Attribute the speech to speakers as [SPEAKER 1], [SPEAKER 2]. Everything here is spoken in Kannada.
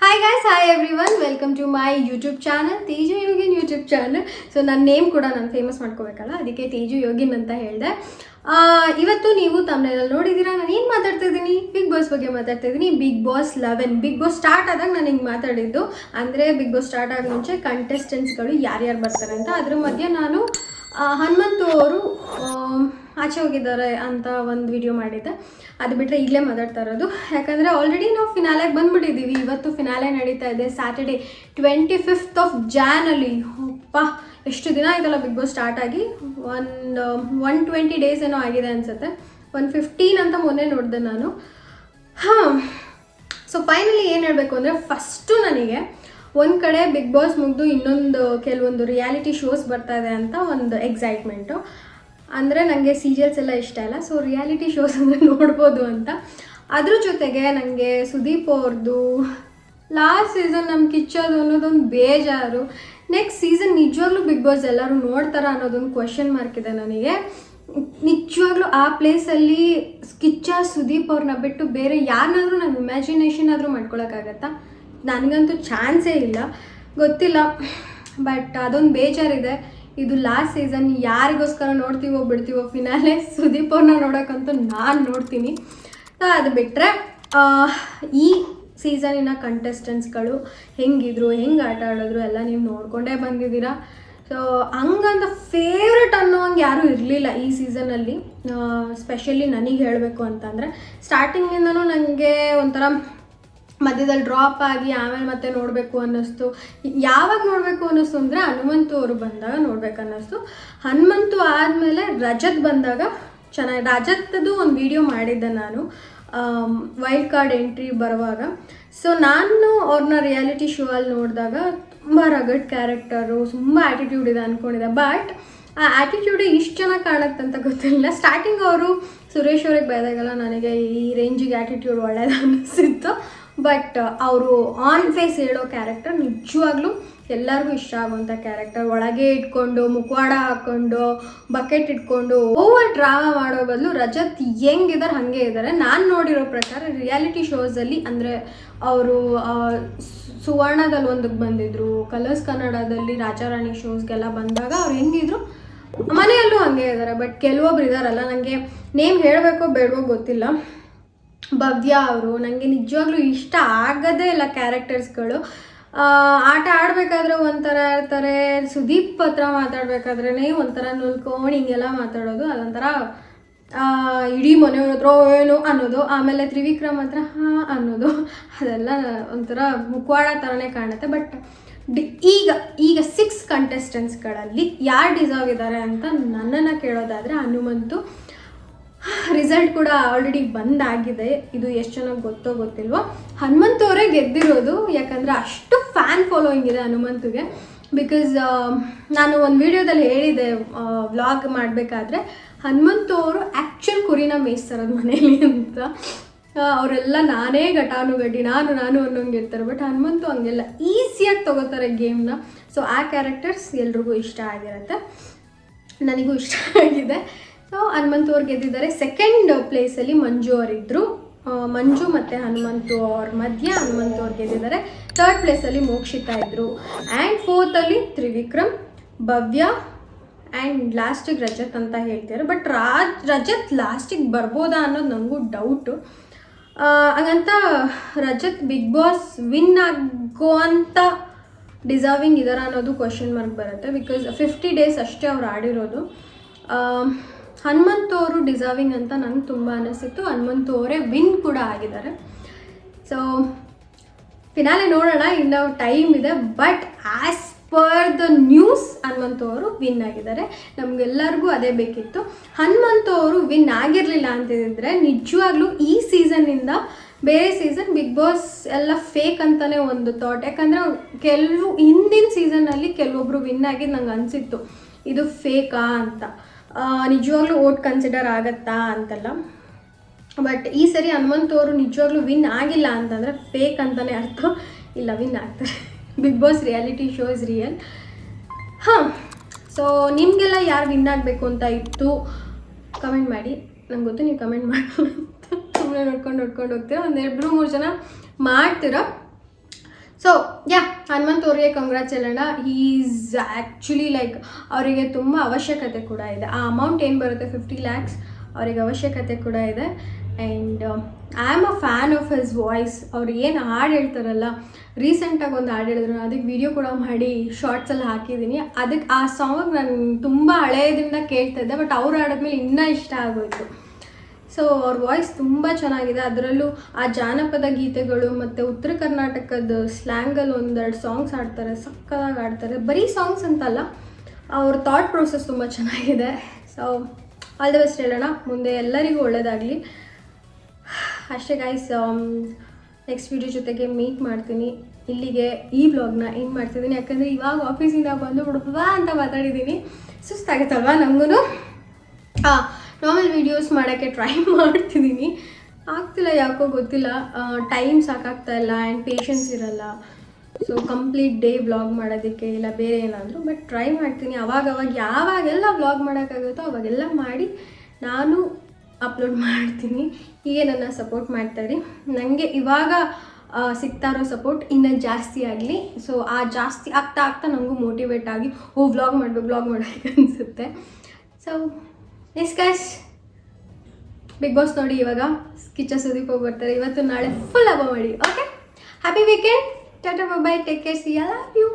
[SPEAKER 1] Hi guys, hi everyone, welcome to my YouTube channel, Teju Yogin YouTube channel. So ನನ್ನ ನೇಮ್ ಕೂಡ ನಾನು ಫೇಮಸ್ ಮಾಡ್ಕೋಬೇಕಲ್ಲ, ಅದಕ್ಕೆ ತೇಜು ಯೋಗಿನ್ ಅಂತ ಹೇಳಿದೆ. ಇವತ್ತು ನೀವು ತಮ್ಮನೇಲಿ ನೋಡಿದ್ದೀರಾ, ನಾನು ಏನು ಮಾತಾಡ್ತಾ ಇದ್ದೀನಿ, ಬಿಗ್ ಬಾಸ್ ಬಗ್ಗೆ ಮಾತಾಡ್ತಾ ಇದ್ದೀನಿ. Bigg Boss 11 Bigg Boss start ಆದಾಗ ನಾನು ಹಿಂಗೆ ಮಾತಾಡಿದ್ದು, ಅಂದರೆ ಬಿಗ್ ಬಾಸ್ ಸ್ಟಾರ್ಟ್ ಆಗ ಮುಂಚೆ ಕಂಟೆಸ್ಟೆಂಟ್ಸ್ಗಳು ಯಾರ್ಯಾರು ಬರ್ತಾರೆ ಅಂತ. ಅದ್ರ ಮಧ್ಯೆ ನಾನು ಹನುಮಂತು ಅವರು ಆಚೆ ಹೋಗಿದ್ದಾರೆ ಅಂತ ಒಂದು ವಿಡಿಯೋ ಮಾಡಿದ್ದೆ. ಅದು ಬಿಟ್ಟರೆ ಈಗಲೇ ಮಾತಾಡ್ತಾ ಇರೋದು, ಯಾಕಂದರೆ ಆಲ್ರೆಡಿ ನಾವು ಫಿನಾಲೆಗೆ ಬಂದುಬಿಟ್ಟಿದ್ದೀವಿ. ಇವತ್ತು ಫಿನಾಲೆ ನಡೀತಾ ಇದೆ, ಸ್ಯಾಟರ್ಡೇ 25th of January. ಅಪ್ಪ, ಎಷ್ಟು ದಿನ ಆಯ್ತಲ್ಲ ಬಿಗ್ ಬಾಸ್ ಸ್ಟಾರ್ಟ್ ಆಗಿ. 120 days ಏನೋ ಆಗಿದೆ ಅನಿಸುತ್ತೆ. 115 ಅಂತ ಮೊನ್ನೆ ನೋಡಿದೆ ನಾನು. ಸೊ ಫೈನಲಿ ಏನು ಹೇಳಬೇಕು ಅಂದರೆ, ಫಸ್ಟು ನನಗೆ ಒಂದು ಕಡೆ ಬಿಗ್ ಬಾಸ್ ಮುಗಿದು ಇನ್ನೊಂದು ಕೆಲವೊಂದು ರಿಯಾಲಿಟಿ ಶೋಸ್ ಬರ್ತಾ ಇದೆ ಅಂತ ಒಂದು ಎಕ್ಸೈಟ್ಮೆಂಟು. ಅಂದರೆ ನನಗೆ ಸೀರಿಯಲ್ಸ್ ಎಲ್ಲ ಇಷ್ಟ ಇಲ್ಲ, ಸೊ ರಿಯಾಲಿಟಿ ಶೋಸ್ ಅಂದರೆ ನೋಡ್ಬೋದು ಅಂತ. ಅದ್ರ ಜೊತೆಗೆ ನನಗೆ ಸುದೀಪ್ ಅವ್ರದ್ದು ಲಾಸ್ಟ್ ಸೀಸನ್ ನಮ್ಮ ಕಿಚ್ಚೋದು ಅನ್ನೋದೊಂದು ಬೇಜಾರು. ನೆಕ್ಸ್ಟ್ ಸೀಸನ್ ನಿಜವಾಗ್ಲೂ ಬಿಗ್ ಬಾಸ್ ಎಲ್ಲರೂ ನೋಡ್ತಾರಾ ಅನ್ನೋದೊಂದು ಕ್ವೆಶ್ಚನ್ ಮಾರ್ಕ್ ಇದೆ ನನಗೆ. ನಿಜವಾಗ್ಲೂ ಆ ಪ್ಲೇಸಲ್ಲಿ ಕಿಚ್ಚ ಸುದೀಪ್ ಅವ್ರನ್ನ ಬಿಟ್ಟು ಬೇರೆ ಯಾರನ್ನಾದ್ರೂ ನಾನು ಇಮ್ಯಾಜಿನೇಷನ್ ಆದರೂ ಮಾಡ್ಕೊಳಕ್ಕಾಗತ್ತಾ? ನನಗಂತೂ ಚಾನ್ಸೇ ಇಲ್ಲ, ಗೊತ್ತಿಲ್ಲ. ಬಟ್ ಅದೊಂದು ಬೇಜಾರಿದೆ. ಇದು ಲಾಸ್ಟ್ ಸೀಸನ್, ಯಾರಿಗೋಸ್ಕರ ನೋಡ್ತೀವೋ ಬಿಡ್ತೀವೋ ಫಿನಾಲೆ ಸುದೀಪ್ ಅವ್ರನ್ನ ನೋಡೋಕ್ಕಂತೂ ನಾನು ನೋಡ್ತೀನಿ. ಅದು ಬಿಟ್ಟರೆ ಈ ಸೀಸನಿನ ಕಂಟೆಸ್ಟೆಂಟ್ಸ್ಗಳು ಹೆಂಗಿದ್ರು, ಹೆಂಗೆ ಆಟ ಆಡಿದ್ರು ಎಲ್ಲ ನೀವು ನೋಡಿಕೊಂಡೇ ಬಂದಿದ್ದೀರಾ. ಸೊ ಹಂಗಂತ ಫೇವ್ರೆಟ್ ಅನ್ನೋ ಹಂಗೆ ಯಾರೂ ಇರಲಿಲ್ಲ ಈ ಸೀಸನಲ್ಲಿ. ಸ್ಪೆಷಲಿ ನನಗೆ ಹೇಳಬೇಕು ಅಂತಂದರೆ, ಸ್ಟಾರ್ಟಿಂಗಿಂದನೂ ನನಗೆ ಒಂಥರ ಮಧ್ಯದಲ್ಲಿ ಡ್ರಾಪ್ ಆಗಿ ಆಮೇಲೆ ಮತ್ತೆ ನೋಡಬೇಕು ಅನ್ನಿಸ್ತು. ಯಾವಾಗ ನೋಡಬೇಕು ಅನ್ನಿಸ್ತು ಅಂದರೆ ಹನುಮಂತು ಅವರು ಬಂದಾಗ ನೋಡ್ಬೇಕು ಅನ್ನಿಸ್ತು. ಹನುಮಂತು ಆದಮೇಲೆ ರಜತ್ ಬಂದಾಗ ಚೆನ್ನಾಗಿ, ರಜತ್ದು ಒಂದು ವಿಡಿಯೋ ಮಾಡಿದ್ದೆ ನಾನು ವೈಲ್ಡ್ ಕಾರ್ಡ್ ಎಂಟ್ರಿ ಬರುವಾಗ. ಸೊ ನಾನು ಅವ್ರನ್ನ ರಿಯಾಲಿಟಿ ಶೋ ಅಲ್ಲಿ ನೋಡಿದಾಗ ತುಂಬ ರಗಡ್ ಕ್ಯಾರೆಕ್ಟರು, ತುಂಬ ಆ್ಯಟಿಟ್ಯೂಡ್ ಇದೆ ಅಂದ್ಕೊಂಡಿದ್ದೆ. ಬಟ್ ಆ ಆ್ಯಟಿಟ್ಯೂಡ್ ಇಷ್ಟು ಚೆನ್ನಾಗಿ ಕಾಣುತ್ತೆ ಅಂತ ಗೊತ್ತಿಲ್ಲ. ಸ್ಟಾರ್ಟಿಂಗ್ ಅವರು ಸುರೇಶ್ ಅವ್ರಿಗೆ ಬೈದಾಗಲ್ಲ ನನಗೆ ಈ ರೇಂಜಿಗೆ ಆ್ಯಟಿಟ್ಯೂಡ್ ಒಳ್ಳೇದು ಅನ್ನಿಸಿತ್ತು. ಬಟ್ ಅವರು ಆನ್ ಫೇಸ್ ಹೇಳೋ ಕ್ಯಾರೆಕ್ಟರ್ ನಿಜವಾಗ್ಲೂ ಎಲ್ಲರಿಗೂ ಇಷ್ಟ ಆಗುವಂಥ ಕ್ಯಾರೆಕ್ಟರ್. ಒಳಗೆ ಇಟ್ಕೊಂಡು ಮುಖವಾಡ ಹಾಕ್ಕೊಂಡು ಬಕೆಟ್ ಇಟ್ಕೊಂಡು ಓವರ್ ಡ್ರಾಮಾ ಮಾಡೋ ಬದಲು ರಜತ್ ಹೆಂಗಿದ್ದಾರೆ ಹಾಗೆ ಇದ್ದಾರೆ. ನಾನು ನೋಡಿರೋ ಪ್ರಕಾರ ರಿಯಾಲಿಟಿ ಶೋಸಲ್ಲಿ, ಅಂದರೆ ಅವರು ಸುವರ್ಣದಲ್ಲಿ ಒಂದಕ್ಕೆ ಬಂದಿದ್ರು, ಕಲರ್ಸ್ ಕನ್ನಡದಲ್ಲಿ ರಾಜಾರಾಣಿ ಶೋಸ್ಗೆಲ್ಲ ಬಂದಾಗ ಅವ್ರು ಹೆಂಗಿದ್ರು ಮನೆಯಲ್ಲೂ ಹಾಗೆ ಇದ್ದಾರೆ. ಬಟ್ ಕೆಲವೊಬ್ರು ಇದ್ದಾರಲ್ಲ, ನನಗೆ ನೇಮ್ ಹೇಳಬೇಕೋ ಬೇಡವೋ ಗೊತ್ತಿಲ್ಲ, ಭವ್ಯ ಅವರು ನನಗೆ ನಿಜವಾಗ್ಲೂ ಇಷ್ಟ ಆಗೋದೇ ಇಲ್ಲ ಕ್ಯಾರೆಕ್ಟರ್ಸ್ಗಳು. ಆಟ ಆಡಬೇಕಾದ್ರೆ ಒಂಥರ ಇರ್ತಾರೆ, ಸುದೀಪ್ ಹತ್ರ ಮಾತಾಡ್ಬೇಕಾದ್ರೇ ಒಂಥರ ನುಲ್ಕೊಂಡು ಹಿಂಗೆಲ್ಲ ಮಾತಾಡೋದು, ಅದೊಂಥರ ಇಡೀ ಮನೆಯವ್ರ ಹತ್ರ ಏನು ಅನ್ನೋದು. ಆಮೇಲೆ ತ್ರಿವಿಕ್ರಮ್ ಹತ್ರ ಹಾಂ ಅನ್ನೋದು, ಅದೆಲ್ಲ ಒಂಥರ ಮುಖವಾಡ ಥರನೇ ಕಾಣುತ್ತೆ. ಬಟ್ ಈಗ 6 ಕಂಟೆಸ್ಟೆಂಟ್ಸ್ಗಳಲ್ಲಿ ಯಾರು ಡಿಸರ್ವ್ ಇದ್ದಾರೆ ಅಂತ ನನ್ನನ್ನು ಕೇಳೋದಾದರೆ, ಹನುಮಂತು. ರಿಸಲ್ಟ್ ಕೂಡ ಆಲ್ರೆಡಿ ಬಂದಾಗಿದೆ. ಇದು ಎಷ್ಟು ಚೆನ್ನಾಗಿ ಗೊತ್ತೋ ಗೊತ್ತಿಲ್ವೋ, ಹನುಮಂತು ಅವರೇ ಗೆದ್ದಿರೋದು. ಯಾಕಂದರೆ ಅಷ್ಟು ಫ್ಯಾನ್ ಫಾಲೋಯಿಂಗ್ ಇದೆ ಹನುಮಂತುಗೆ. ಬಿಕಾಸ್ ನಾನು ಒಂದು ವಿಡಿಯೋದಲ್ಲಿ ಹೇಳಿದೆ, ವ್ಲಾಗ್ ಮಾಡಬೇಕಾದ್ರೆ, ಹನುಮಂತು ಅವರು ಆ್ಯಕ್ಚುಲ್ ಕುರಿನ ಮೇಯಿಸ್ತಾರದು ಮನೇಲಿ ಅಂತ. ಅವರೆಲ್ಲ ನಾನೇ ಘಟಾನುಘಟಿ, ನಾನು ಅನ್ನೋಂಗೆ ಇರ್ತಾರೆ. ಬಟ್ ಹನುಮಂತು ಹಂಗೆಲ್ಲ ಈಸಿಯಾಗಿ ತೊಗೋತಾರೆ ಗೇಮ್ನ. ಸೊ ಆ ಕ್ಯಾರೆಕ್ಟರ್ಸ್ ಎಲ್ರಿಗೂ ಇಷ್ಟ ಆಗಿರುತ್ತೆ, ನನಗೂ ಇಷ್ಟ ಆಗಿದೆ. ಸೊ ಹನುಮಂತು ಅವ್ರು ಗೆದ್ದಿದ್ದಾರೆ. ಸೆಕೆಂಡ್ ಪ್ಲೇಸಲ್ಲಿ ಮಂಜು ಅವರಿದ್ದರು. ಮಂಜು ಮತ್ತು ಹನುಮಂತು ಅವ್ರ ಮಧ್ಯೆ ಹನುಮಂತು ಅವ್ರು ಗೆದ್ದಿದ್ದಾರೆ. ಥರ್ಡ್ ಪ್ಲೇಸಲ್ಲಿ ಮೋಕ್ಷಿತಾ ಇದ್ದರು. ಆ್ಯಂಡ್ ಫೋರ್ತಲ್ಲಿ ತ್ರಿವಿಕ್ರಮ್, ಭವ್ಯ ಆ್ಯಂಡ್ ಲಾಸ್ಟಿಗೆ ರಜತ್ ಅಂತ ಹೇಳ್ತಾರೆ. ಬಟ್ ರಜತ್ ಲಾಸ್ಟಿಗೆ ಬರ್ಬೋದಾ ಅನ್ನೋದು ನನಗೂ ಡೌಟು. ಹಾಗಂತ ರಜತ್ ಬಿಗ್ ಬಾಸ್ ವಿನ್ ಆಗೋವಂಥ ಡಿಸರ್ವಿಂಗ್ ಇದಾರ ಅನ್ನೋದು ಕ್ವಶನ್ ಮಾರ್ಕ್ ಬರುತ್ತೆ. ಬಿಕಾಸ್ 50 days ಅಷ್ಟೇ ಅವ್ರು ಆಡಿರೋದು. ಹನುಮಂತು ಅವರು ಡಿಸರ್ವಿಂಗ್ ಅಂತ ನಂಗೆ ತುಂಬ ಅನಿಸಿತ್ತು. ಹನುಮಂತು ಅವರೇ ವಿನ್ ಕೂಡ ಆಗಿದ್ದಾರೆ. ಸೊ ಫಿನಾಲೆ ನೋಡೋಣ, ಇನ್ನೂ ಟೈಮ್ ಇದೆ. But as per the news Hanumanthu ಅವರು ವಿನ್ ಆಗಿದ್ದಾರೆ. ನಮಗೆಲ್ಲರಿಗೂ ಅದೇ ಬೇಕಿತ್ತು. ಹನುಮಂತು ಅವರು ವಿನ್ ಆಗಿರಲಿಲ್ಲ ಅಂತಿದ್ರೆ ನಿಜವಾಗ್ಲೂ ಈ ಸೀಸನ್ನಿಂದ ಬೇರೆ ಸೀಸನ್ ಬಿಗ್ ಬಾಸ್ ಎಲ್ಲ ಫೇಕ್ ಅಂತಲೇ ಒಂದು ಥಾಟ್. ಯಾಕಂದರೆ ಕೆಲವು ಹಿಂದಿನ ಸೀಸನ್ನಲ್ಲಿ ಕೆಲವೊಬ್ಬರು ವಿನ್ ಆಗಿದ್ದು ನಂಗೆ ಅನಿಸಿತ್ತು ಇದು ಫೇಕಾ ಅಂತ. ನಿಜವಾಗ್ಲೂ ಓಟ್ ಕನ್ಸಿಡರ್ ಆಗತ್ತಾ ಅಂತಲ್ಲ. ಬಟ್ ಈ ಸರಿ ಹನುಮಂತು ಅವರು ನಿಜವಾಗ್ಲೂ ವಿನ್ ಆಗಿಲ್ಲ ಅಂತಂದರೆ ಫೇಕ್ ಅಂತಲೇ ಅರ್ಥ. ಇಲ್ಲ, ವಿನ್ ಆಗ್ತಾರೆ. Bigg Boss reality show is real. So ನಿಮಗೆಲ್ಲ ಯಾರು ವಿನ್ ಆಗಬೇಕು ಅಂತ ಇತ್ತು ಕಮೆಂಟ್ ಮಾಡಿ. ನಂಗೆ ಗೊತ್ತು ನೀವು ಕಮೆಂಟ್ ಮಾಡಿ ಸುಮ್ಮನೆ ನೋಡ್ಕೊಂಡು ಹೋಗ್ತೀರಾ. ಒಂದು 2-3 ಜನ ಮಾಡ್ತೀರಾ. ಸೊ ಯಾ ಹನುಮಂತ್ ಅವ್ರಿಗೆ ಕಂಗ್ರಾಟ್ಸ್ ಹೇಳೋಣ. ಈಸ್ ಆ್ಯಕ್ಚುಲಿ ಲೈಕ್ ಅವರಿಗೆ ತುಂಬ ಅವಶ್ಯಕತೆ ಕೂಡ ಇದೆ. ಆ ಅಮೌಂಟ್ ಏನು ಬರುತ್ತೆ 50 lakhs ಅವ್ರಿಗೆ ಅವಶ್ಯಕತೆ ಕೂಡ ಇದೆ. And I am a fan of his voice. ಅವ್ರು ಏನು ಹಾಡು ಹೇಳ್ತಾರಲ್ಲ, ರೀಸೆಂಟಾಗಿ ಒಂದು ಹಾಡು ಹೇಳಿದ್ರು, ಅದಕ್ಕೆ ವಿಡಿಯೋ ಕೂಡ ಮಾಡಿ ಶಾರ್ಟ್ಸಲ್ಲಿ ಹಾಕಿದ್ದೀನಿ. ಅದಕ್ಕೆ ಆ ಸಾಂಗ್ ನಾನು ತುಂಬ ಹಳೆಯದಿಂದ ಕೇಳ್ತಾ ಇದ್ದೆ, ಬಟ್ ಅವ್ರು ಹಾಡಿದ್ಮೇಲೆ ಇನ್ನೂ ಇಷ್ಟ ಆಗೋಯ್ತು. ಸೊ ಅವ್ರ ವಾಯ್ಸ್ ತುಂಬ ಚೆನ್ನಾಗಿದೆ. ಅದರಲ್ಲೂ ಆ ಜಾನಪದ ಗೀತೆಗಳು ಮತ್ತು ಉತ್ತರ ಕರ್ನಾಟಕದ ಸ್ಲ್ಯಾಂಗಲ್ಲಿ ಒಂದೆರಡು ಸಾಂಗ್ಸ್ ಆಡ್ತಾರೆ, ಸಕ್ಕತ್ತಾಗಿ ಆಡ್ತಾರೆ. ಬರೀ ಸಾಂಗ್ಸ್ ಅಂತಲ್ಲ, ಅವ್ರ ಥಾಟ್ ಪ್ರೋಸೆಸ್ ತುಂಬ ಚೆನ್ನಾಗಿದೆ. ಸೊ ಆಲ್ ದ ಬೆಸ್ಟ್ ಹೇಳೋಣ, ಮುಂದೆ ಎಲ್ಲರಿಗೂ ಒಳ್ಳೆಯದಾಗಲಿ ಅಷ್ಟೇ ಗೈಸ್. ನೆಕ್ಸ್ಟ್ ವಿಡಿಯೋ ಜೊತೆಗೆ ಮೀಟ್ ಮಾಡ್ತೀನಿ. ಇಲ್ಲಿಗೆ ಈ ವ್ಲಾಗ್ನ ಏನು ಮಾಡ್ತಿದ್ದೀನಿ, ಯಾಕಂದರೆ ಇವಾಗ ಆಫೀಸಿಂದ ಬಂದು ಬಿಡ್ಬಾ ಅಂತ ಮಾತಾಡಿದ್ದೀನಿ, ಸುಸ್ತಾಗುತ್ತಲ್ವ ನನಗೂ. ನಾರ್ಮಲ್ ವೀಡಿಯೋಸ್ ಮಾಡೋಕ್ಕೆ ಟ್ರೈ ಮಾಡ್ತಿದ್ದೀನಿ, ಆಗ್ತಿಲ್ಲ ಯಾಕೋ ಗೊತ್ತಿಲ್ಲ, ಟೈಮ್ ಸಾಕಾಗ್ತಾ ಇಲ್ಲ ಆ್ಯಂಡ್ ಪೇಷನ್ಸ್ ಇರಲ್ಲ. ಸೊ ಕಂಪ್ಲೀಟ್ ಡೇ ವ್ಲಾಗ್ ಮಾಡೋದಕ್ಕೆ ಇಲ್ಲ ಬೇರೆ ಏನಾದರೂ, ಬಟ್ ಟ್ರೈ ಮಾಡ್ತೀನಿ. ಅವಾಗವಾಗ ಯಾವಾಗೆಲ್ಲ ವ್ಲಾಗ್ ಮಾಡೋಕ್ಕಾಗುತ್ತೋ ಅವಾಗೆಲ್ಲ ಮಾಡಿ ನಾನು ಅಪ್ಲೋಡ್ ಮಾಡ್ತೀನಿ. ಹೀಗೆ ನನ್ನ ಸಪೋರ್ಟ್ ಮಾಡ್ತಾಯಿರಿ. ನನಗೆ ಇವಾಗ ಸಿಗ್ತಾ ಇರೋ ಸಪೋರ್ಟ್ ಇನ್ನೂ ಜಾಸ್ತಿ ಆಗಲಿ. ಸೊ ಆ ಜಾಸ್ತಿ ಆಗ್ತಾ ಆಗ್ತಾ ನನಗೂ ಮೋಟಿವೇಟ್ ಆಗಿ ವ್ಲಾಗ್ ಮಾಡಬೇಕು ಅನಿಸುತ್ತೆ. So yes guys, Bigg Boss ನೋಡಿ ಇವಾಗ ಕಿಚ್ಚ ಸುದೀಪ್ ಹೋಗಿ ಬರ್ತಾರೆ. ಇವತ್ತು ನಾಳೆ ಫುಲ್ ಹಬ್ಬ ಮಾಡಿ. Okay, happy weekend, tata bye, take care, see you, love you.